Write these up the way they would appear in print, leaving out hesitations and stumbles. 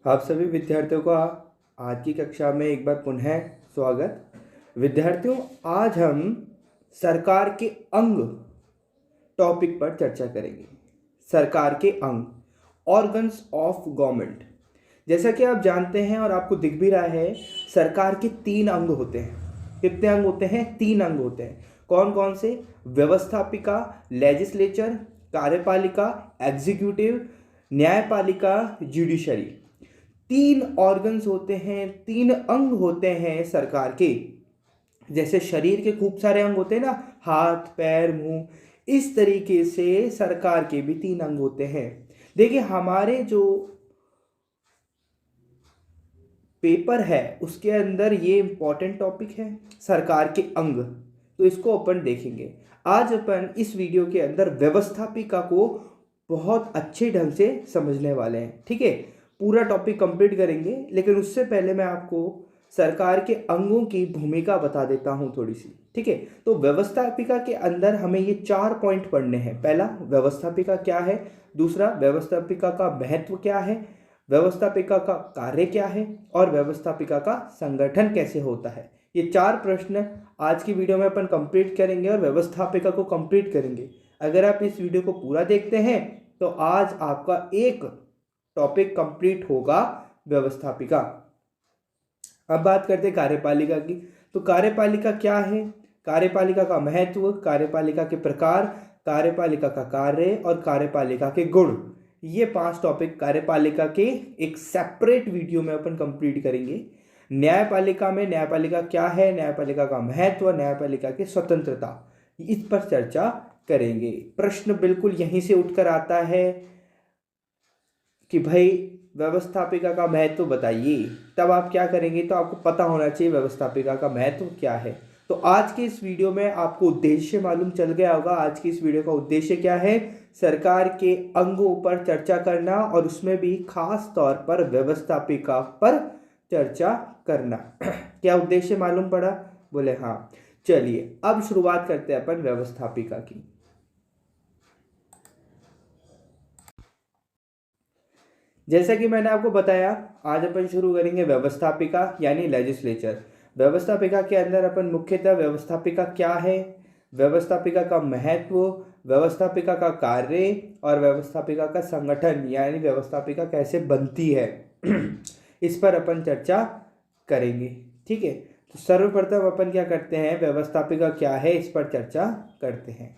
आप सभी विद्यार्थियों का आज की कक्षा में एक बार पुनः स्वागत। विद्यार्थियों, आज हम सरकार के अंग टॉपिक पर चर्चा करेंगे। सरकार के अंग, ऑर्गन्स ऑफ गवर्नमेंट। जैसा कि आप जानते हैं और आपको दिख भी रहा है, सरकार के 3 अंग होते हैं। कितने अंग होते हैं? 3 अंग होते हैं। कौन कौन से? व्यवस्थापिका, लेजिस्लेचर, कार्यपालिका, एग्जीक्यूटिव, न्यायपालिका, जुडिशरी। 3 ऑर्गन्स होते हैं, 3 अंग होते हैं सरकार के। जैसे शरीर के खूब सारे अंग होते हैं ना, हाथ, पैर, मुंह, इस तरीके से सरकार के भी 3 अंग होते हैं। देखिए, हमारे जो पेपर है उसके अंदर ये इंपॉर्टेंट टॉपिक है, सरकार के अंग। तो इसको अपन देखेंगे। आज अपन इस वीडियो के अंदर व्यवस्थापिका को बहुत अच्छे ढंग से समझने वाले हैं। ठीक है, पूरा टॉपिक कंप्लीट करेंगे, लेकिन उससे पहले मैं आपको सरकार के अंगों की भूमिका बता देता हूं थोड़ी सी। ठीक है, तो व्यवस्थापिका के अंदर हमें ये 4 पॉइंट पढ़ने हैं। पहला, व्यवस्थापिका क्या है। दूसरा, व्यवस्थापिका का महत्व क्या है। व्यवस्थापिका का कार्य क्या है, और व्यवस्थापिका का संगठन कैसे होता है। ये 4 प्रश्न आज की वीडियो में अपन कंप्लीट करेंगे और व्यवस्थापिका को कंप्लीट करेंगे। अगर आप इस वीडियो को पूरा देखते हैं तो आज आपका एक टॉपिक कंप्लीट होगा, व्यवस्थापिका। अब बात करते हैं कार्यपालिका की। तो कार्यपालिका क्या है, कार्यपालिका का महत्व, कार्यपालिका के प्रकार, कार्यपालिका का कार्य और कार्यपालिका के गुण। ये 5 टॉपिक कार्यपालिका के एक सेपरेट वीडियो में अपन कंप्लीट करेंगे। न्यायपालिका में न्यायपालिका क्या है, न्यायपालिका का महत्व, न्यायपालिका की स्वतंत्रता, इस पर चर्चा करेंगे। प्रश्न बिल्कुल यहीं से उठकर आता है कि भाई व्यवस्थापिका का महत्व बताइए। तब आप क्या करेंगे, तो आपको पता होना चाहिए व्यवस्थापिका का महत्व क्या है। तो आज के इस वीडियो में आपको उद्देश्य मालूम चल गया होगा। आज की इस वीडियो का उद्देश्य क्या है? सरकार के अंगों पर चर्चा करना, और उसमें भी खास तौर पर व्यवस्थापिका पर चर्चा करना। क्या उद्देश्य मालूम पड़ा? बोले हाँ। चलिए अब शुरुआत करते हैं अपन व्यवस्थापिका की। जैसा कि मैंने आपको बताया, आज अपन शुरू करेंगे व्यवस्थापिका यानी लेजिस्लेचर। व्यवस्थापिका के अंदर अपन मुख्यतः व्यवस्थापिका क्या है, व्यवस्थापिका का महत्व, व्यवस्थापिका का कार्य और व्यवस्थापिका का संगठन यानी व्यवस्थापिका कैसे बनती है इस पर अपन चर्चा करेंगे। ठीक है, तो सर्वप्रथम अपन क्या करते हैं, व्यवस्थापिका क्या है इस पर चर्चा करते हैं।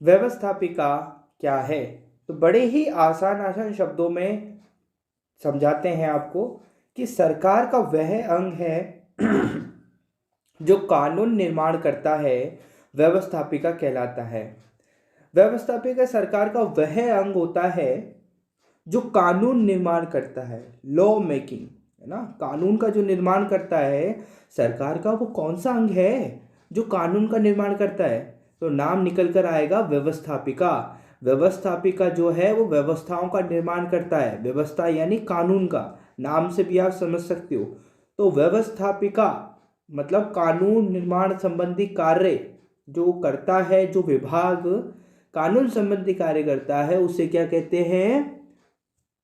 व्यवस्थापिका क्या है, तो बड़े ही आसान आसान शब्दों में समझाते हैं आपको कि सरकार का वह अंग है जो कानून निर्माण करता है, व्यवस्थापिका कहलाता है। व्यवस्थापिका सरकार का वह अंग होता है जो कानून निर्माण करता है, लॉ मेकिंग, है ना। कानून का जो निर्माण करता है सरकार का, वो कौन सा अंग है जो कानून का निर्माण करता है? तो नाम निकल कर आएगा व्यवस्थापिका। व्यवस्थापिका जो है वो व्यवस्थाओं का निर्माण करता है। व्यवस्था यानी कानून का, नाम से भी आप समझ सकते हो। तो व्यवस्थापिका मतलब कानून निर्माण संबंधी कार्य जो करता है, जो विभाग कानून संबंधी कार्य करता है, उसे क्या कहते हैं?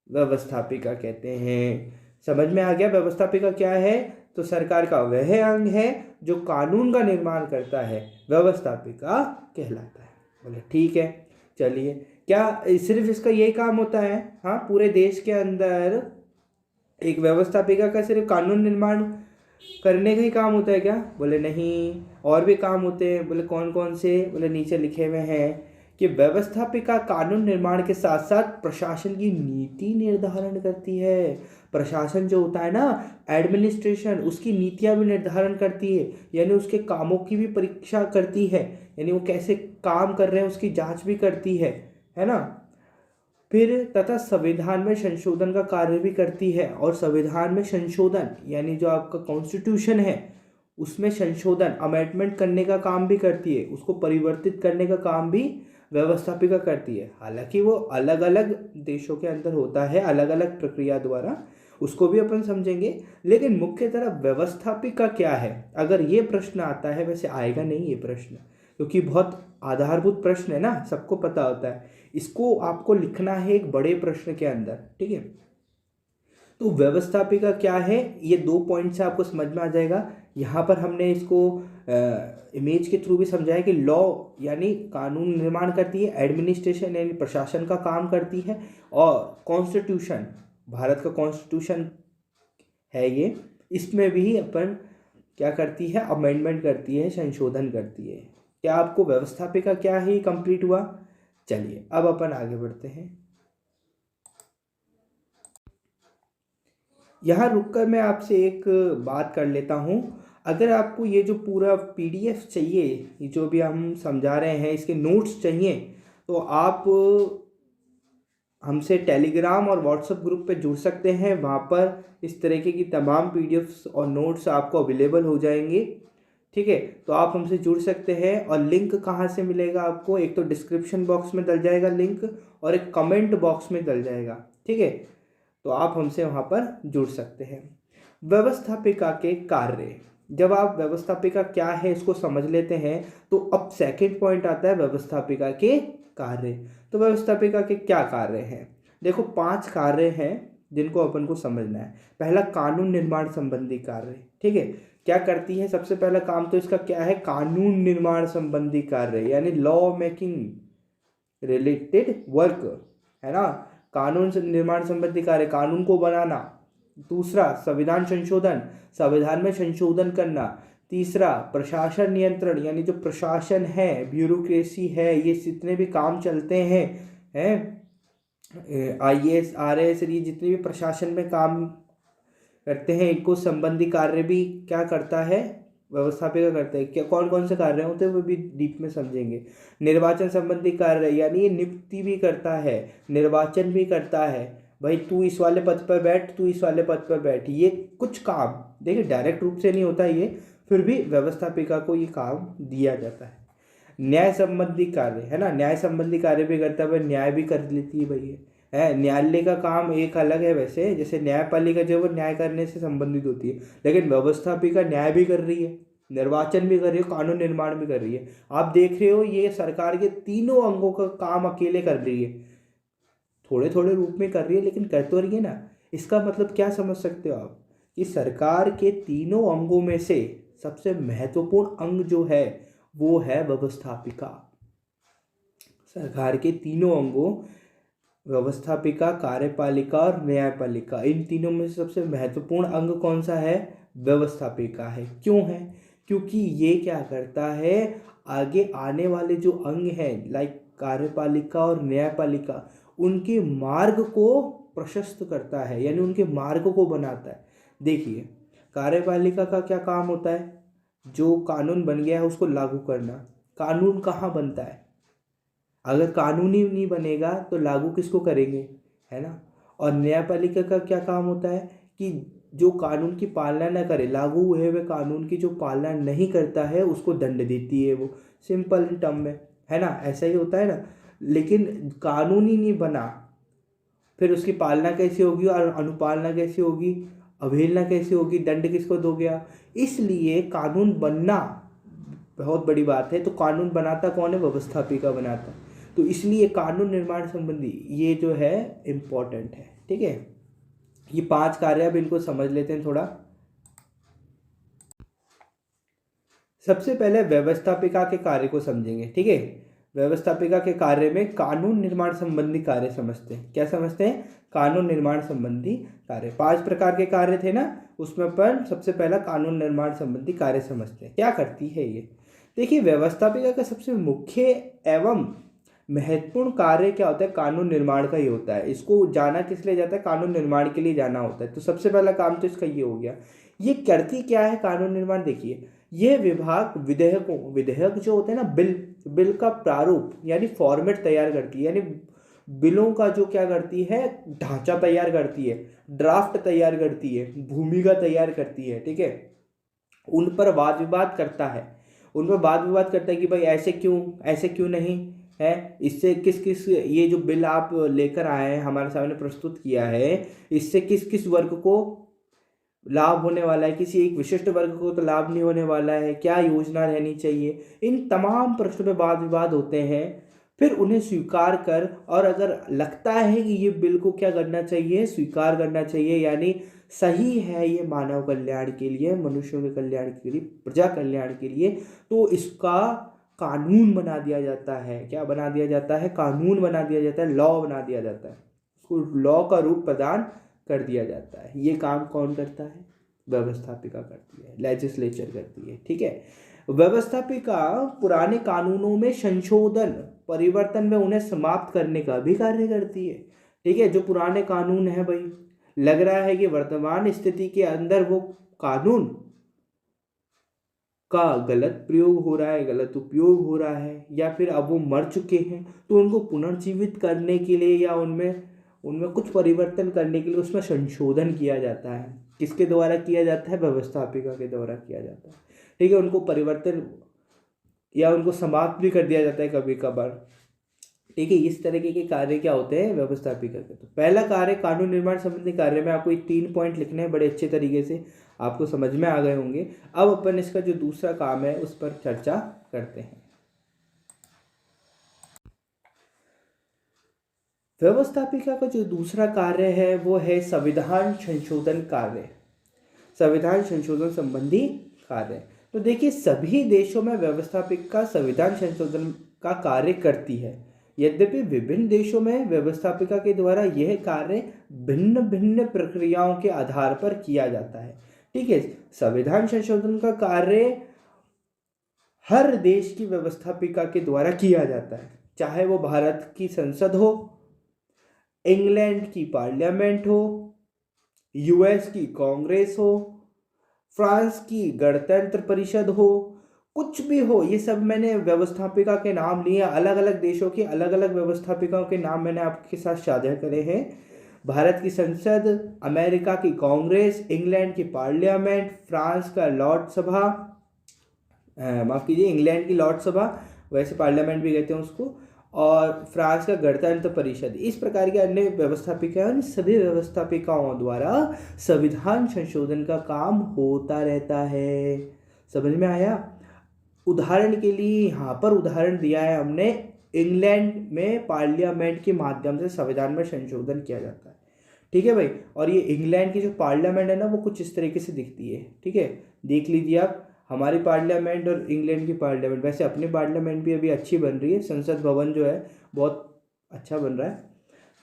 व्यवस्थापिका कहते हैं। समझ में आ गया व्यवस्थापिका क्या है? तो सरकार का वह अंग है जो कानून का निर्माण करता है, व्यवस्थापिका कहलाता है। बोले ठीक है। चलिए, क्या सिर्फ इसका यही काम होता है? हाँ, पूरे देश के अंदर एक व्यवस्थापिका का सिर्फ कानून निर्माण करने का ही काम होता है क्या? बोले नहीं, और भी काम होते हैं। बोले कौन कौन से? बोले नीचे लिखे हुए हैं कि व्यवस्थापिका कानून निर्माण के साथ साथ प्रशासन की नीति निर्धारण करती है। प्रशासन जो होता है ना, एडमिनिस्ट्रेशन, उसकी नीतियां भी निर्धारण करती है, यानी उसके कामों की भी परीक्षा करती है, यानी वो कैसे काम कर रहे हैं उसकी जांच भी करती है ना। फिर तथा संविधान में संशोधन का कार्य भी करती है, और संविधान में संशोधन यानी जो आपका कॉन्स्टिट्यूशन है उसमें संशोधन, अमेंडमेंट करने का काम भी करती है, उसको परिवर्तित करने का काम भी व्यवस्थापिका करती है। हालांकि वो अलग अलग देशों के अंदर होता है, अलग अलग प्रक्रिया द्वारा, उसको भी अपन समझेंगे। लेकिन मुख्य तरह व्यवस्थापिका क्या है, अगर ये प्रश्न आता है, वैसे आएगा नहीं ये प्रश्न, क्योंकि बहुत आधारभूत प्रश्न है ना, सबको पता होता है। इसको आपको लिखना है एक बड़े प्रश्न के अंदर, ठीक है। तो व्यवस्थापिका क्या है, ये 2 पॉइंट से आपको समझ में आ जाएगा। यहाँ पर हमने इसको इमेज के थ्रू भी समझाया कि लॉ यानी कानून निर्माण करती है, एडमिनिस्ट्रेशन यानी प्रशासन का काम करती है, और कॉन्स्टिट्यूशन, भारत का कॉन्स्टिट्यूशन है ये, इसमें भी अपन क्या करती है, अमेंडमेंट करती है, संशोधन करती है। क्या आपको व्यवस्थापिका क्या है कंप्लीट हुआ? चलिए अब अपन आगे बढ़ते हैं। यहाँ रुककर मैं आपसे एक बात कर लेता हूँ। अगर आपको ये जो पूरा पीडीएफ चाहिए, ये जो भी हम समझा रहे हैं इसके नोट्स चाहिए, तो आप हमसे टेलीग्राम और व्हाट्सएप ग्रुप पे जुड़ सकते हैं। वहाँ पर इस तरीके की तमाम पीडीएफ्स और नोट्स आपको अवेलेबल हो जाएंगे, ठीक है। तो आप हमसे जुड़ सकते हैं। और लिंक कहाँ से मिलेगा आपको? एक तो डिस्क्रिप्शन बॉक्स में डल जाएगा लिंक, और एक कमेंट बॉक्स में डल जाएगा, ठीक है। तो आप हमसे वहाँ पर जुड़ सकते हैं। व्यवस्थापिका के कार्य, जब आप व्यवस्थापिका क्या है इसको समझ लेते हैं, तो अब सेकंड पॉइंट आता है व्यवस्थापिका के कार्य। तो व्यवस्थापिका के क्या कार्य हैं? देखो 5 कार्य हैं जिनको अपन को समझना है। पहला, कानून निर्माण संबंधी कार्य, ठीक है। क्या करती है? सबसे पहला काम तो इसका क्या है? कानून निर्माण संबंधी कार्य, यानी लॉ मेकिंग रिलेटेड वर्क, है ना। कानून निर्माण संबंधी कार्य, कानून को बनाना। दूसरा, संविधान संशोधन, संविधान में संशोधन करना। तीसरा, प्रशासन नियंत्रण, यानी जो प्रशासन है, ब्यूरोक्रेसी है, ये जितने भी काम चलते हैं आईएएस आरएएस, ये जितने भी प्रशासन में काम करते हैं, इनको संबंधी कार्य भी क्या करता है? व्यवस्थापिका करते हैं। क्या कौन कौन से कार्य होते हैं वो भी डीप में समझेंगे। निर्वाचन संबंधी कार्य, यानी ये नियुक्ति भी करता है, निर्वाचन भी करता है। भाई तू इस वाले पद पर बैठ, तू इस वाले पद पर बैठ, ये कुछ काम देखिए डायरेक्ट रूप से नहीं होता ये, फिर भी व्यवस्थापिका को ये काम दिया जाता है। न्याय संबंधी कार्य, है ना, न्याय संबंधी कार्य भी करता है, भाई न्याय भी कर लेती है भाई है। न्यायालय का काम एक अलग है वैसे, जैसे न्यायपालिका जो है वो न्याय करने से संबंधित होती है, लेकिन व्यवस्थापिका न्याय भी कर रही है, निर्वाचन भी कर रही है, कानून निर्माण भी कर रही है। आप देख रहे हो ये सरकार के तीनों अंगों का काम अकेले कर रही है, थोड़े थोड़े रूप में कर रही है, लेकिन कर तो रही है ना। इसका मतलब क्या समझ सकते हो आप, कि सरकार के तीनों अंगों में से सबसे महत्वपूर्ण अंग जो है वो है व्यवस्थापिका। सरकार के तीनों अंगों, व्यवस्थापिका, कार्यपालिका और न्यायपालिका, इन तीनों में से सबसे महत्वपूर्ण अंग कौन सा है? व्यवस्थापिका है। क्यों है? क्योंकि ये क्या करता है, आगे आने वाले जो अंग हैं लाइक कार्यपालिका और न्यायपालिका, उनके मार्ग को प्रशस्त करता है, यानी उनके मार्ग को बनाता है। देखिए कार्यपालिका का क्या काम होता है? जो कानून बन गया है उसको लागू करना। कानून कहाँ बनता है? अगर कानून ही नहीं बनेगा तो लागू किसको करेंगे, है ना। और न्यायपालिका का क्या काम होता है? कि जो कानून की पालना न करे, लागू हुए हुए कानून की जो पालना नहीं करता है उसको दंड देती है वो, सिंपल टर्म में, है ना, ऐसा ही होता है ना। लेकिन कानून ही नहीं बना, फिर उसकी पालना कैसे होगी और अनुपालना कैसे होगी, अवहेलना कैसे होगी, दंड किसको दोगे आप? इसलिए कानून बनना बहुत बड़ी बात है। तो कानून बनाता कौन है? व्यवस्थापिका बनाता है। तो इसलिए कानून निर्माण संबंधी ये जो है इम्पोर्टेंट है, ठीक है। ये 5 कार्य, अब इनको समझ लेते हैं थोड़ा। सबसे पहले व्यवस्थापिका के कार्य को समझेंगे, ठीक है। व्यवस्थापिका के कार्य में कानून निर्माण संबंधी कार्य समझते हैं। क्या समझते हैं? कानून निर्माण संबंधी कार्य। 5 प्रकार के कार्य थे ना, उसमें पर सबसे पहला कानून निर्माण संबंधी कार्य समझते हैं। क्या करती है ये? देखिए व्यवस्थापिका का सबसे मुख्य एवं महत्वपूर्ण कार्य क्या होता है? कानून निर्माण का ही होता है। इसको जाना किस लिए जाता है? कानून निर्माण के लिए जाना होता है। तो सबसे पहला काम तो इसका ये हो गया। ये करती क्या है कानून निर्माण? देखिए ये विभाग विधेयकों, विधेयक जो होते हैं ना, बिल का प्रारूप यानी फॉर्मेट तैयार करती है, यानी बिलों का जो क्या करती है, ढांचा तैयार करती है, ड्राफ्ट तैयार करती है, भूमिका तैयार करती है, ठीक है। उन पर वाद विवाद करता है, उन पर वाद विवाद करता है कि भाई ऐसे क्यों नहीं है, इससे किस किस, ये जो बिल आप लेकर आए हैं हमारे सामने प्रस्तुत किया है, इससे किस किस वर्ग को लाभ होने वाला है, किसी एक विशिष्ट वर्ग को तो लाभ नहीं होने वाला है, क्या योजना रहनी चाहिए, इन तमाम प्रश्नों पे वाद विवाद होते हैं। फिर उन्हें स्वीकार कर, और अगर लगता है कि ये बिल को क्या करना चाहिए, स्वीकार करना चाहिए, यानी सही है, ये मानव कल्याण के लिए, मनुष्यों के कल्याण के लिए, प्रजा कल्याण के लिए, तो इसका कानून बना दिया जाता है। क्या बना दिया जाता है? कानून बना दिया जाता है, लॉ बना दिया जाता है, उसको लॉ का रूप प्रदान कर दिया जाता है। ये काम कौन करता है? व्यवस्थापिका करती है, लेजिस्लेचर करती है। ठीक है, व्यवस्थापिका पुराने कानूनों में संशोधन, परिवर्तन में उन्हें समाप्त करने का भी कार्य करती है। ठीक है, जो पुराने कानून है भाई, लग रहा है कि वर्तमान स्थिति के अंदर वो कानून का गलत प्रयोग हो रहा है, गलत उपयोग हो रहा है, या फिर अब वो मर चुके हैं, तो उनको पुनर्जीवित करने के लिए या उनमें उनमें कुछ परिवर्तन करने के लिए उसमें संशोधन किया जाता है। किसके द्वारा किया जाता है? व्यवस्थापिका के द्वारा किया जाता है। ठीक है, उनको परिवर्तन या उनको समाप्त भी कर दिया जाता है कभी कभार। ठीक है, इस तरीके के कार्य क्या होते हैं? व्यवस्थापिका के। तो पहला कार्य कानून निर्माण संबंधी कार्य में आपको ये 3 पॉइंट लिखने हैं, बड़े अच्छे तरीके से आपको समझ में आ गए होंगे। अब अपन इसका जो दूसरा काम है उस पर चर्चा करते हैं। व्यवस्थापिका का जो दूसरा कार्य है वो है संविधान संशोधन कार्य, संविधान संशोधन संबंधी कार्य। तो देखिए, सभी देशों में व्यवस्थापिका संविधान संशोधन का कार्य करती है। यद्यपि विभिन्न देशों में व्यवस्थापिका के द्वारा यह कार्य भिन्न भिन्न प्रक्रियाओं के आधार पर किया जाता है। ठीक है, संविधान संशोधन का कार्य हर देश की व्यवस्थापिका के द्वारा किया जाता है, चाहे वो भारत की संसद हो, इंग्लैंड की पार्लियामेंट हो, यूएस की कांग्रेस हो, फ्रांस की गणतंत्र परिषद हो, कुछ भी हो। ये सब मैंने व्यवस्थापिका के नाम लिए, अलग अलग देशों की अलग अलग व्यवस्थापिकाओं के नाम मैंने आपके साथ साझा करे हैं। भारत की संसद, अमेरिका की कांग्रेस, इंग्लैंड की पार्लियामेंट, फ्रांस का लॉर्ड सभा, माफ़ कीजिए, इंग्लैंड की लॉर्ड सभा, वैसे पार्लियामेंट भी कहते हैं उसको, और फ्रांस का गणतंत्र परिषद। इस प्रकार के अन्य व्यवस्थापिकाओं, सभी व्यवस्थापिकाओं द्वारा संविधान संशोधन का काम होता रहता है। समझ में आया? उदाहरण के लिए यहाँ पर उदाहरण दिया है हमने, इंग्लैंड में पार्लियामेंट के माध्यम से संविधान में संशोधन किया जाता है। ठीक है भाई, और ये इंग्लैंड की जो पार्लियामेंट है ना, वो कुछ इस तरीके से दिखती है। ठीक है, देख लीजिए आप, हमारी पार्लियामेंट और इंग्लैंड की पार्लियामेंट। वैसे अपनी पार्लियामेंट भी अभी अच्छी बन रही है, संसद भवन जो है बहुत अच्छा बन रहा है।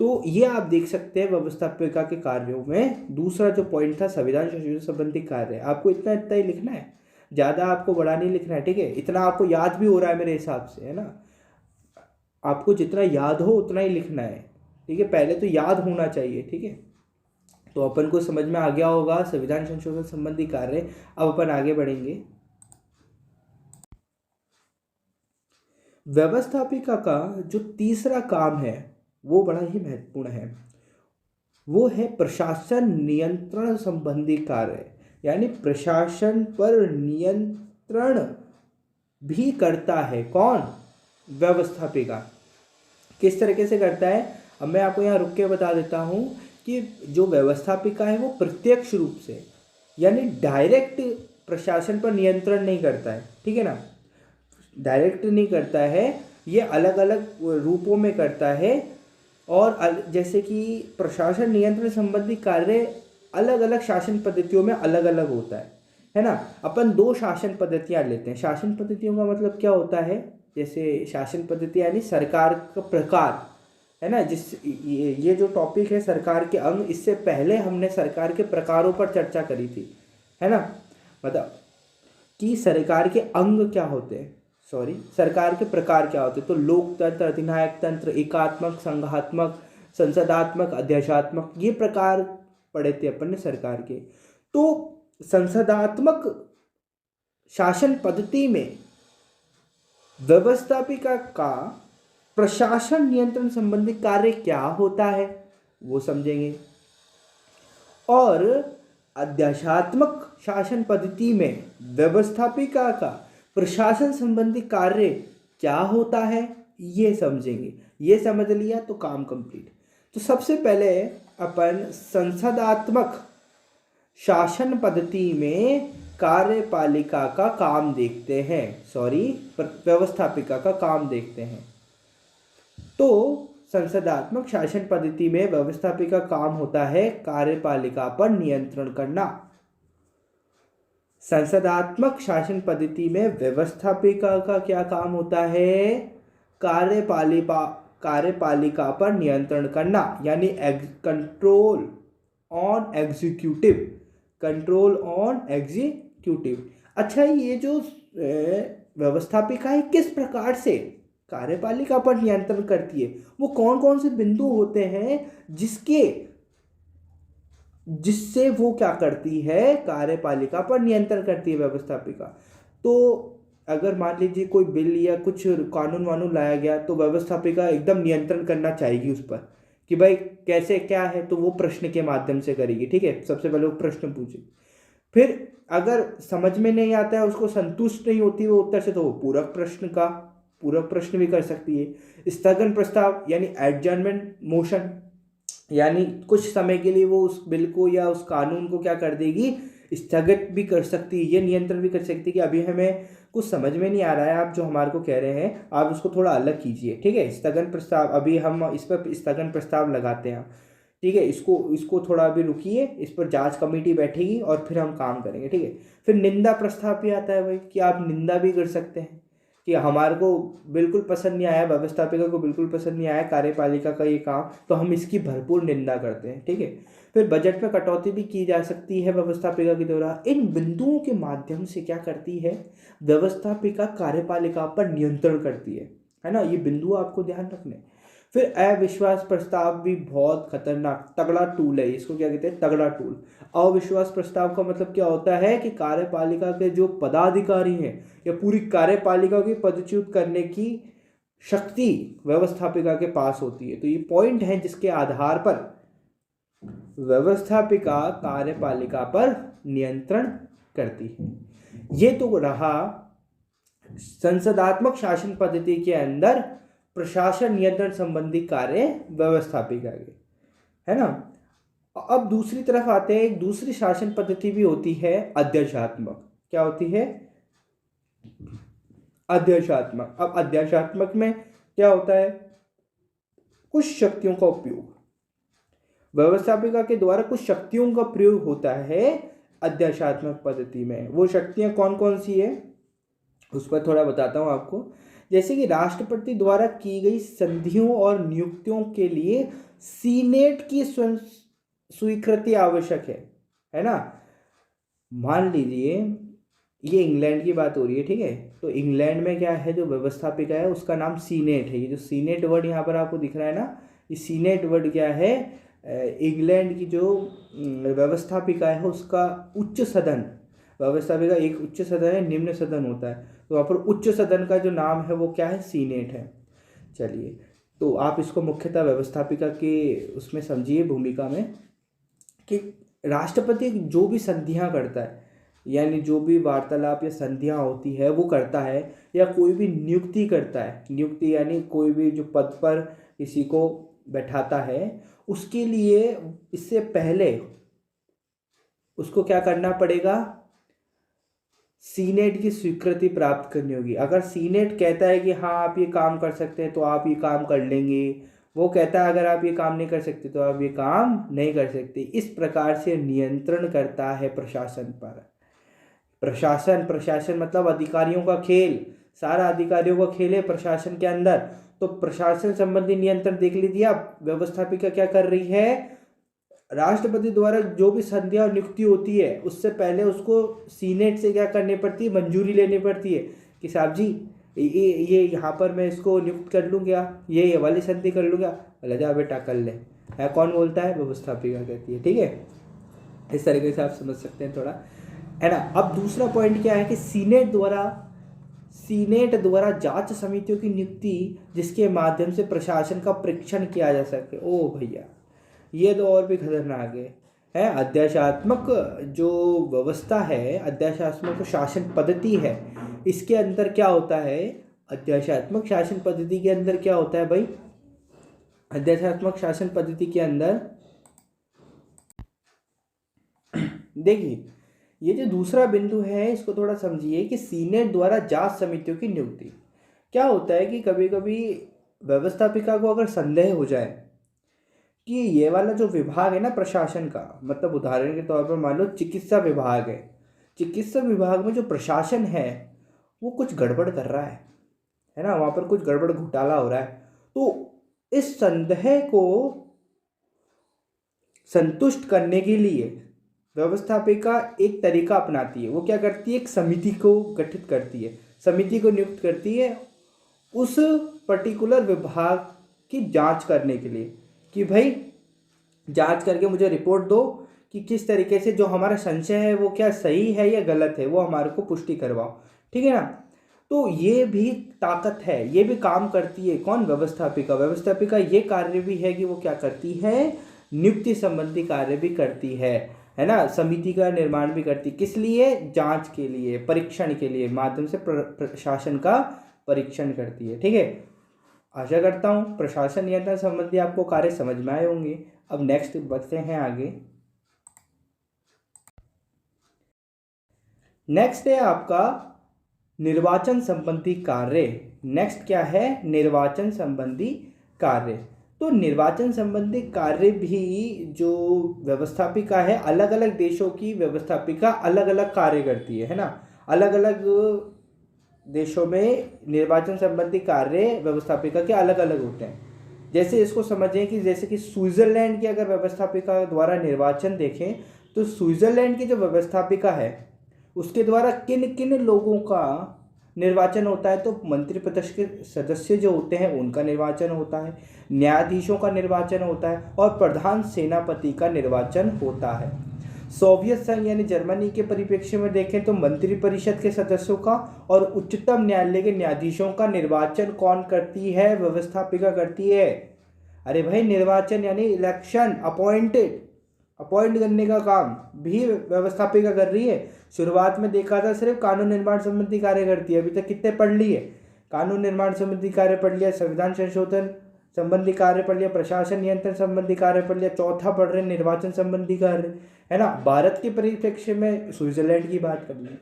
तो ये आप देख सकते हैं व्यवस्थापिका के कार्यों में। दूसरा जो पॉइंट था संविधान संशोधन संबंधी कार्य, आपको इतना इतना ही लिखना है, ज़्यादा आपको बड़ा नहीं लिखना है। ठीक है, इतना आपको याद भी हो रहा है मेरे हिसाब से, है ना? आपको जितना याद हो उतना ही लिखना है। ठीक है, पहले तो याद होना चाहिए। ठीक है, तो अपन को समझ में आ गया होगा संविधान संशोधन संबंधी कार्य। अब अपन आगे बढ़ेंगे। व्यवस्थापिका का जो तीसरा काम है वो बड़ा ही महत्वपूर्ण है, वो है प्रशासन नियंत्रण संबंधी कार्य। यानी प्रशासन पर नियंत्रण भी करता है कौन? व्यवस्थापिका। किस तरीके से करता है, अब मैं आपको यहाँ रुक के बता देता हूँ कि जो व्यवस्थापिका है वो प्रत्यक्ष रूप से, यानी डायरेक्ट प्रशासन पर नियंत्रण नहीं करता है। ठीक है ना, डायरेक्ट नहीं करता है, ये अलग अलग रूपों में करता है। और जैसे कि प्रशासन नियंत्रण संबंधी कार्य अलग अलग शासन पद्धतियों में अलग अलग होता है ना? अपन 2 शासन पद्धतियाँ लेते हैं। शासन पद्धतियों का मतलब क्या होता है? जैसे शासन पद्धति यानी सरकार का प्रकार, है ना? ये जो टॉपिक है सरकार के अंग, इससे पहले हमने सरकार के प्रकारों पर चर्चा करी थी, है ना? मतलब कि सरकार के अंग क्या होते हैं, सॉरी, सरकार के प्रकार क्या होते हैं। तो लोकतंत्र, अधिनायक तंत्र, एकात्मक, संघात्मक, संसदात्मक, अध्याशात्मक, ये प्रकार पढ़े थे अपन ने सरकार के। तो संसदात्मक शासन पद्धति में व्यवस्थापिका का प्रशासन नियंत्रण संबंधी कार्य क्या होता है वो समझेंगे। और अध्याशात्मक शासन पद्धति में व्यवस्थापिका का प्रशासन संबंधी कार्य क्या होता है ये समझेंगे। ये समझ लिया तो काम कंप्लीट। तो सबसे पहले अपन संसदात्मक शासन पद्धति में कार्यपालिका का काम देखते हैं, व्यवस्थापिका का काम देखते हैं। तो संसदात्मक शासन पद्धति में व्यवस्थापिका काम होता है कार्यपालिका पर नियंत्रण करना। संसदात्मक शासन पद्धति में व्यवस्थापिका का क्या काम होता है? कार्यपालिका पर नियंत्रण करना, यानी कंट्रोल ऑन एग्जीक्यूटिव। अच्छा, ये जो व्यवस्थापिका है किस प्रकार से कार्यपालिका पर नियंत्रण करती है? वो कौन कौन से बिंदु होते हैं जिससे वो क्या करती है? कार्यपालिका पर नियंत्रण करती है व्यवस्थापिका। तो अगर मान लीजिए कोई बिल या कुछ कानून वानून लाया गया तो व्यवस्थापिका एकदम नियंत्रण करना चाहेगी उस पर कि भाई कैसे क्या है, तो वो प्रश्न के माध्यम से करेगी। ठीक है, सबसे पहले वो प्रश्न पूछेगी, फिर अगर समझ में नहीं आता है, उसको संतुष्ट नहीं होती वो उत्तर से, तो वो पूरक प्रश्न भी कर सकती है। स्थगन प्रस्ताव यानी एडजर्नमेंट मोशन, यानी कुछ समय के लिए वो उस बिल को या उस कानून को क्या कर देगी? स्थगित भी कर सकती है। ये नियंत्रण भी कर सकती है कि अभी हमें कुछ समझ में नहीं आ रहा है, आप जो हमारे को कह रहे हैं आप उसको थोड़ा अलग कीजिए। ठीक है, स्थगन प्रस्ताव, अभी हम इस पर स्थगन प्रस्ताव लगाते हैं। ठीक है, इसको थोड़ा अभी रुकिए, इस पर जांच कमेटी बैठेगी और फिर हम काम करेंगे। ठीक है, फिर निंदा प्रस्ताव भी आता है भाई, कि आप निंदा भी कर सकते हैं कि हमारे को बिल्कुल पसंद नहीं आया, व्यवस्थापिका को बिल्कुल पसंद नहीं आया कार्यपालिका का ये काम, तो हम इसकी भरपूर निंदा करते हैं। ठीक है, फिर बजट में कटौती भी की जा सकती है व्यवस्थापिका के द्वारा। इन बिंदुओं के माध्यम से क्या करती है? व्यवस्थापिका कार्यपालिका पर नियंत्रण करती है ना। ये बिंदु आपको ध्यान रखने। फिर अविश्वास प्रस्ताव भी बहुत खतरनाक तगड़ा टूल है, इसको क्या कहते हैं? तगड़ा टूल। अविश्वास प्रस्ताव का मतलब क्या होता है कि कार्यपालिका के जो पदाधिकारी हैं या पूरी कार्यपालिका की पदच्युत करने की शक्ति व्यवस्थापिका के पास होती है। तो ये पॉइंट है जिसके आधार पर व्यवस्थापिका कार्यपालिका पर नियंत्रण करती है। ये तो रहा संसदात्मक शासन पद्धति के अंदर प्रशासन नियंत्रण संबंधी कार्य व्यवस्थापिका के, है ना। अब दूसरी तरफ आते हैं, एक दूसरी शासन पद्धति भी होती है अध्यक्षात्मक। क्या होती है? अध्यक्षात्मक। अब अध्यक्षात्मक में क्या होता है? कुछ शक्तियों का उपयोग, व्यवस्थापिका के द्वारा कुछ शक्तियों का प्रयोग होता है अध्यक्षात्मक पद्धति में। वो शक्तियां कौन कौन सी है उस पर थोड़ा बताता हूं आपको। जैसे कि राष्ट्रपति द्वारा की गई संधियों और नियुक्तियों के लिए सीनेट की स्वीकृति आवश्यक है ना। मान लीजिए ये इंग्लैंड की बात हो रही है, ठीक है, तो इंग्लैंड में क्या है, जो व्यवस्थापिका है उसका नाम सीनेट है। ये जो सीनेट वर्ड यहाँ पर आपको दिख रहा है ना, ये सीनेट वर्ड क्या है? इंग्लैंड की जो व्यवस्थापिका है उसका उच्च सदन, व्यवस्थापिका एक उच्च सदन है, निम्न सदन होता है, तो वहाँ पर उच्च सदन का जो नाम है वो क्या है? सीनेट है। चलिए, तो आप इसको मुख्यतः व्यवस्थापिका के उसमें समझिए भूमिका में, कि राष्ट्रपति जो भी संधियाँ करता है, यानी जो भी वार्तालाप या संधियाँ होती है वो करता है, या कोई भी नियुक्ति करता है, नियुक्ति यानी कोई भी जो पद पर किसी को बैठाता है, उसके लिए इससे पहले उसको क्या करना पड़ेगा? सीनेट की स्वीकृति प्राप्त करनी होगी। अगर सीनेट कहता है कि हाँ आप ये काम कर सकते हैं तो आप ये काम कर लेंगे, वो कहता है अगर आप ये काम नहीं कर सकते तो आप ये काम नहीं कर सकते। इस प्रकार से नियंत्रण करता है प्रशासन पर। प्रशासन मतलब अधिकारियों का खेल, सारा अधिकारियों का खेल है प्रशासन के अंदर। तो प्रशासन संबंधी नियंत्रण देख लीजिए आप, व्यवस्थापिका क्या कर रही है? राष्ट्रपति द्वारा जो भी संध्या और नियुक्ति होती है उससे पहले उसको सीनेट से क्या करनी पड़ती है? मंजूरी लेनी पड़ती है कि साहब जी ये यहाँ पर मैं इसको नियुक्त कर लूँ क्या, ये वाली संधि कर लूँ क्या? बोला जा बेटा कर ले। है कौन बोलता है? व्यवस्थापिका कहती है। ठीक है, इस तरीके से आप समझ सकते हैं थोड़ा, है ना। अब दूसरा पॉइंट क्या है कि सीनेट द्वारा जांच समितियों की नियुक्ति, जिसके माध्यम से प्रशासन का परीक्षण किया जा सके। ओ भैया, ये तो और भी खतरनाक है। अध्याशात्मक जो व्यवस्था है, अध्याशात्मक शासन पद्धति है, इसके अंदर क्या होता है? अध्याशात्मक शासन पद्धति के अंदर क्या होता है भाई? अध्याशात्मक शासन पद्धति के अंदर देखिए, ये जो दूसरा बिंदु है इसको थोड़ा समझिए कि सीनेट द्वारा जांच समितियों की नियुक्ति। क्या होता है कि कभी कभी व्यवस्थापिका को अगर संदेह हो जाए कि ये वाला जो विभाग है ना प्रशासन का, मतलब उदाहरण के तौर पर मान लो चिकित्सा विभाग है, चिकित्सा विभाग में जो प्रशासन है वो कुछ गड़बड़ कर रहा है ना, वहाँ पर कुछ गड़बड़ घोटाला हो रहा है, तो इस संदेह को संतुष्ट करने के लिए व्यवस्थापिका एक तरीका अपनाती है। वो क्या करती है, एक समिति को गठित करती है, समिति को नियुक्त करती है उस पर्टिकुलर विभाग की जांच करने के लिए कि भाई जांच करके मुझे रिपोर्ट दो कि किस तरीके से जो हमारा संशय है वो क्या सही है या गलत है, वो हमारे को पुष्टि करवाओ, ठीक है ना। तो ये भी ताकत है, ये भी काम करती है कौन, व्यवस्थापिका। व्यवस्थापिका ये कार्य भी है कि वो क्या करती है, नियुक्ति संबंधी कार्य भी करती है ना, समिति का निर्माण भी करती, किस लिए, जांच के लिए, परीक्षण के लिए, माध्यम से प्रशासन का परीक्षण करती है, ठीक है। आशा करता हूँ प्रशासन नियंत्रण संबंधी आपको कार्य समझ में आए होंगे। अब नेक्स्ट बढ़ते हैं आगे। नेक्स्ट है आपका निर्वाचन संबंधी कार्य। नेक्स्ट क्या है, निर्वाचन संबंधी कार्य। तो निर्वाचन संबंधी कार्य भी जो व्यवस्थापिका है, अलग अलग देशों की व्यवस्थापिका अलग अलग कार्य करती है ना, अलग अलग देशों में निर्वाचन संबंधी कार्य व्यवस्थापिका के अलग अलग होते हैं। जैसे इसको समझें कि जैसे कि स्विट्जरलैंड की अगर व्यवस्थापिका द्वारा निर्वाचन देखें तो स्विट्जरलैंड की जो व्यवस्थापिका है उसके द्वारा किन किन लोगों का निर्वाचन होता है, तो मंत्रिपरिषद के सदस्य जो होते हैं उनका निर्वाचन होता है, न्यायाधीशों का निर्वाचन होता है और प्रधान सेनापति का निर्वाचन होता है। सोवियत संघ यानी जर्मनी के परिप्रेक्ष्य में देखें तो मंत्रिपरिषद के सदस्यों का और उच्चतम न्यायालय के न्यायाधीशों का निर्वाचन कौन करती है, व्यवस्थापिका करती है। अरे भाई, निर्वाचन यानी इलेक्शन, अपॉइंट करने का काम भी व्यवस्थापिका कर रही है। शुरुआत में देखा था सिर्फ कानून निर्माण संबंधी कार्य करती है, अभी तक कितने पढ़ लिए, कानून निर्माण संबंधी कार्य पढ़ लिया, संविधान संशोधन संबंधी कार्य पढ़ लिया, प्रशासन नियंत्रण संबंधी कार्य पढ़ लिया, चौथा पढ़ रहे निर्वाचन संबंधी कार्य, है ना। भारत के परिप्रेक्ष्य में स्विट्जरलैंड की बात कर ली,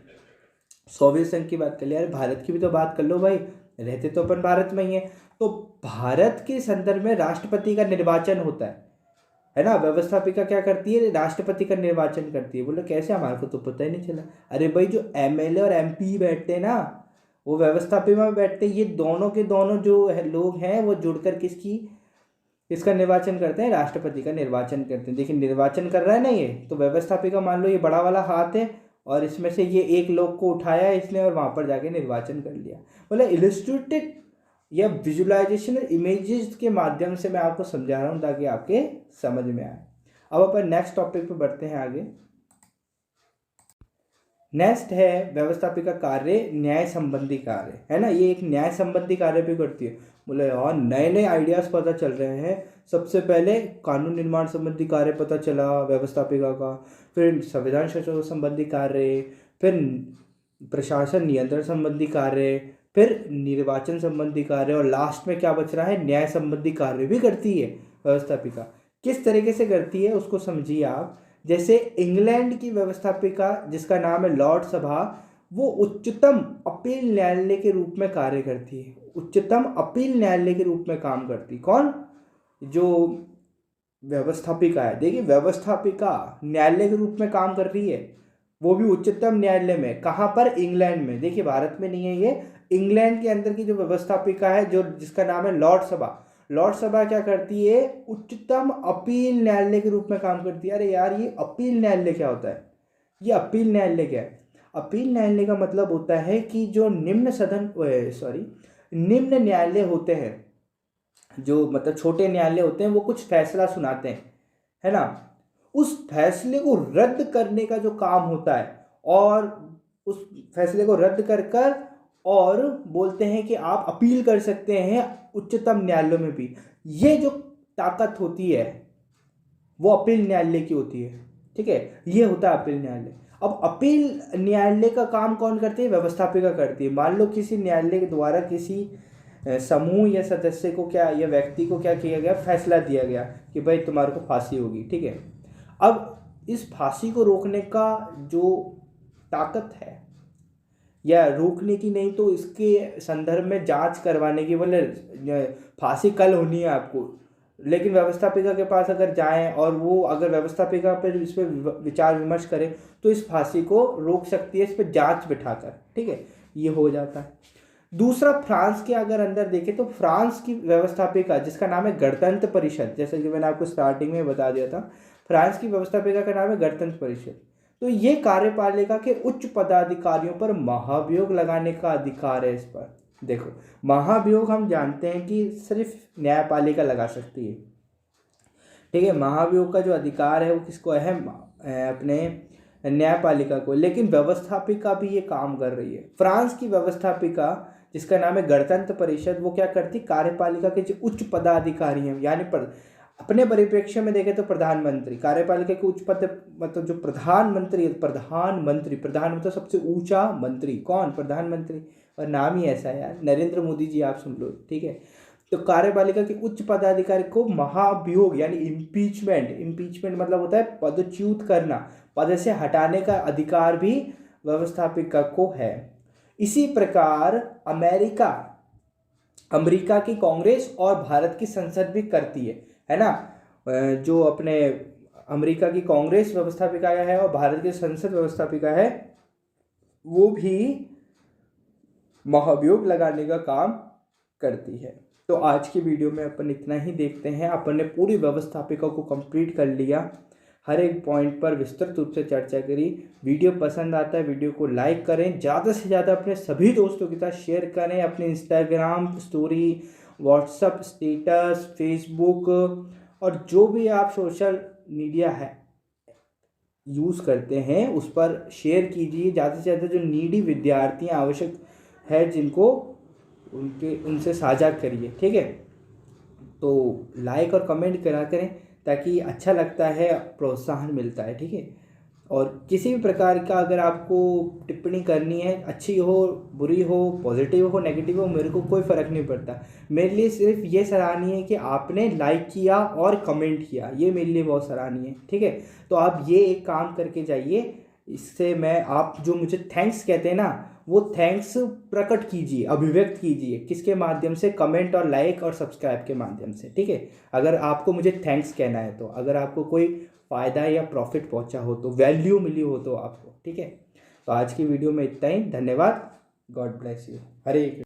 सोवियत संघ की बात कर लिया, अरे भारत की भी तो बात कर लो भाई, रहते तो अपन भारत में ही है। तो भारत के संदर्भ में राष्ट्रपति का निर्वाचन होता है ना। व्यवस्थापिका क्या करती है, राष्ट्रपति का निर्वाचन करती है। बोले कैसे, हमारे को तो पता ही नहीं चला। अरे भाई, जो एमएलए और एमपी बैठते हैं ना, वो व्यवस्थापिका में बैठते हैं। ये दोनों के दोनों जो लोग हैं वो जुड़कर किसका निर्वाचन करते हैं, राष्ट्रपति का निर्वाचन करते हैं। देखिए निर्वाचन कर रहा है ना ये, तो व्यवस्थापिका मान लो ये बड़ा वाला हाथ है और इसमें से ये एक लोग को उठाया इसने और वहाँ पर जाके निर्वाचन कर लिया। बोले इलस्ट्रेटेड या विजुअलाइजेशन इमेजेस के माध्यम से मैं आपको समझा रहा हूँ ताकि आपके समझ में आए। अब अपन नेक्स्ट टॉपिक पे बढ़ते हैं आगे। नेक्स्ट है व्यवस्थापिका कार्य, न्याय संबंधी कार्य, है ना। ये एक न्याय संबंधी कार्य भी करती है। बोले और नए नए आइडियाज पता चल रहे हैं। सबसे पहले कानून निर्माण संबंधी कार्य पता चला व्यवस्थापिका का, फिर संविधान संशोधन संबंधी कार्य, फिर प्रशासन नियंत्रण संबंधी कार्य, फिर निर्वाचन संबंधी कार्य और लास्ट में क्या बच रहा है, न्याय संबंधी कार्य भी करती है व्यवस्थापिका। किस तरीके से करती है उसको समझिए आप। जैसे इंग्लैंड की व्यवस्थापिका जिसका नाम है लॉर्ड सभा, वो उच्चतम अपील न्यायालय के रूप में कार्य करती है, उच्चतम अपील न्यायालय के रूप में काम करती। कौन, जो व्यवस्थापिका है। देखिए व्यवस्थापिका न्यायालय के रूप में काम कर रही है, वो भी उच्चतम न्यायालय में। कहाँ पर, इंग्लैंड में। देखिए भारत में नहीं है ये, इंग्लैंड के अंदर की जो व्यवस्थापिका है जो जिसका नाम है लॉर्ड सभा। लॉर्ड सभा क्या करती है, उच्चतम अपील न्यायालय के रूप में काम करती है। अरे यार, ये अपील न्यायालय क्या होता है, ये अपील न्यायालय क्या है। अपील न्यायालय का मतलब होता है कि जो निम्न न्यायालय होते हैं, जो मतलब छोटे न्यायालय होते हैं, वो कुछ फैसला सुनाते हैं, है ना। उस फैसले को रद्द करने का जो काम होता है, और उस फैसले को रद्द कर और बोलते हैं कि आप अपील कर सकते हैं उच्चतम न्यायालय में भी। ये जो ताकत होती है वो अपील न्यायालय की होती है, ठीक है। ये होता है अपील न्यायालय। अब अपील न्यायालय का काम कौन करती है, व्यवस्थापिका करती है। मान लो किसी न्यायालय के द्वारा किसी समूह या सदस्य को क्या, या व्यक्ति को क्या किया गया, फैसला दिया गया कि भाई तुम्हारे को फांसी होगी, ठीक है। अब इस फांसी को रोकने का जो ताकत है, या रोकने की नहीं तो इसके संदर्भ में जांच करवाने की, बोले फांसी कल होनी है आपको, लेकिन व्यवस्थापिका के पास अगर जाएं और वो अगर व्यवस्थापिका पर इस पर विचार विमर्श करे तो इस फांसी को रोक सकती है, इस पर जांच बिठाकर, ठीक है, ये हो जाता है। दूसरा, फ्रांस के अगर अंदर देखें तो फ्रांस की व्यवस्थापिका जिसका नाम है गणतंत्र परिषद, जैसे कि मैंने आपको स्टार्टिंग में बता दिया था, फ्रांस की व्यवस्थापिका का नाम है गणतंत्र परिषद। तो ये कार्यपालिका के उच्च पदाधिकारियों पर महाभियोग लगाने का अधिकार है इस पर। देखो, महाभियोग हम जानते हैं कि सिर्फ न्यायपालिका लगा सकती है, ठीक है, महाभियोग का जो अधिकार है वो किसको है, अपने न्यायपालिका को, लेकिन व्यवस्थापिका भी ये काम कर रही है। फ्रांस की व्यवस्थापिका जिसका नाम है गणतंत्र परिषद, वो क्या करती, कार्यपालिका के जो उच्च पदाधिकारी हैं, यानी अपने परिप्रेक्ष्य में देखें तो प्रधानमंत्री, कार्यपालिका के उच्च पद, मतलब जो प्रधानमंत्री, प्रधान मतलब सबसे ऊंचा मंत्री, कौन, प्रधानमंत्री, और नाम ही ऐसा है यार, नरेंद्र मोदी जी आप सुन लो, ठीक है। तो कार्यपालिका के उच्च पदाधिकारी को महाभियोग यानी इम्पीचमेंट मतलब होता है पदच्युत करना, पद से हटाने का अधिकार भी व्यवस्थापिका को है। इसी प्रकार अमेरिका की कांग्रेस और भारत की संसद भी करती है ना। जो अपने अमेरिका की कांग्रेस व्यवस्थापिका है और भारत की संसद व्यवस्थापिका है, वो भी महाभियोग लगाने का काम करती है। तो आज की वीडियो में अपन इतना ही देखते हैं। अपन ने पूरी व्यवस्थापिका को कंप्लीट कर लिया, हर एक पॉइंट पर विस्तृत रूप से चर्चा करी। वीडियो पसंद आता है वीडियो को लाइक करें, ज़्यादा से ज़्यादा अपने सभी दोस्तों के साथ शेयर करें, अपने Instagram story, WhatsApp status, Facebook और जो भी आप सोशल मीडिया है यूज़ करते हैं उस पर शेयर कीजिए ज़्यादा से ज़्यादा। जो नीडी विद्यार्थी आवश्यक है जिनको, उनसे साझा करिए, ठीक है। तो लाइक और कमेंट करा करें ताकि अच्छा लगता है, प्रोत्साहन मिलता है, ठीक है। और किसी भी प्रकार का अगर आपको टिप्पणी करनी है, अच्छी हो, बुरी हो, पॉजिटिव हो, नेगेटिव हो, मेरे को कोई फ़र्क नहीं पड़ता। मेरे लिए सिर्फ ये सराहनीय है कि आपने लाइक किया और कमेंट किया, ये मेरे लिए बहुत सराहनीय है, ठीक है। तो आप ये एक काम करके जाइए, इससे मैं, आप जो मुझे थैंक्स कहते हैं ना, वो थैंक्स प्रकट कीजिए, अभिव्यक्त कीजिए, किसके माध्यम से, कमेंट और लाइक और सब्सक्राइब के माध्यम से, ठीक है। अगर आपको मुझे थैंक्स कहना है तो, अगर आपको कोई फ़ायदा या प्रॉफिट पहुंचा हो तो, वैल्यू मिली हो तो आपको, ठीक है। तो आज की वीडियो में इतना ही, धन्यवाद, गॉड ब्लेस यू, हरे